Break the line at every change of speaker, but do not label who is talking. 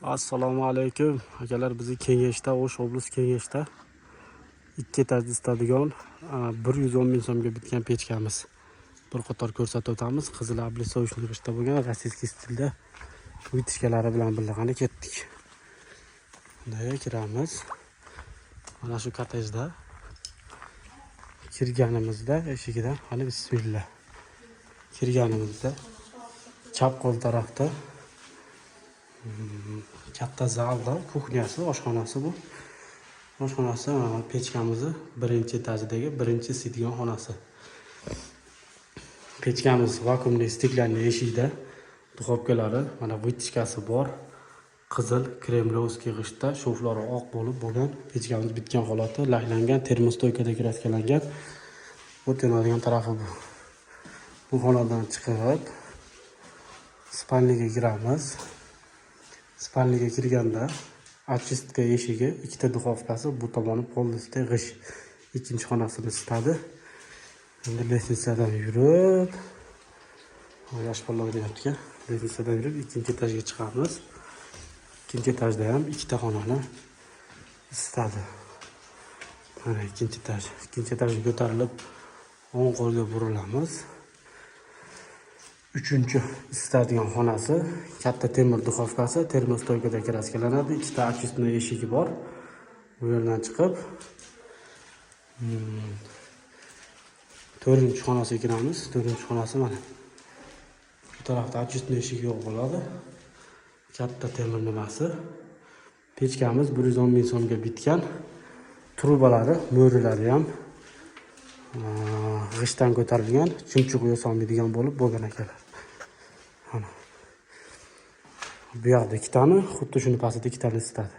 Assalomu alaykum. Akalar, bizni kengashda, O'sh oblast kengashda 2 etajli istadigan 110 ming so'mga bitgan pechkamiz. Bir qator ko'rsatib o'tamiz. Qizil ablisovishli yig'ishda bo'lgan rossiyskiy stilda vitishkalari bilan birga ketdik. Bunday kiramiz. Mana shu kottejda kirganimizda eshigidan hali bismillah. Kirganimizda chap qo'l tarafda katta zalda kuxnyasi, oshxonasi bu. Oshxonasi pechkamizni birinchi etajdagi birinchi siydigan xonasi. Pechkamiz vakuumli stiklanli eshikda, duxovkalari, mana vitishkasi bor. Qizil kremlovskiy g'ishtda, shoflari oq bo'lgan pechkamiz bitgan holati, laklangan, termostoykada kraskalangan. O'tinadigan tarafi bu. Bu xonadan chiqib spalniga kiramiz. Spalniga kirganda очистка eshigi, ikkita duxovkasi, bu tomoni polностью g'ish. Ikkinchi xonasini isitadi. Endi lestnitsadan yurib, yosh bola o'ynayapti. Lestnitsadan yurib ikkinchi etajga chiqamiz. Ikkinchi etajda ham ikkita xonani isitadi. Mana ikkinchi etaj. Ikkinchi etajga ko'tarilib o'ng qo'lga burilamiz. Uchinchi isitadigan xonasi, katta temir duxovkasi, termostoykada kraskalanadi, ikkita очистный eshigi bor. Bu yerdan chiqib 4-chi xonasiga kiramiz. 4-chi xonasi mana. Bu tarafda очистный eshigi yo'q bo'ladi. Katta temir nimasi. Pechkamiz 110 ming so'mga bitgan. Trubalari, mo'rilari ham g'ishtdan ko'tarilgan, chumchuq yo'solmaydigan bo'lgan akalar. Bu yoqda ikkitani, xuddi shuni pastida ikkitani isitadi.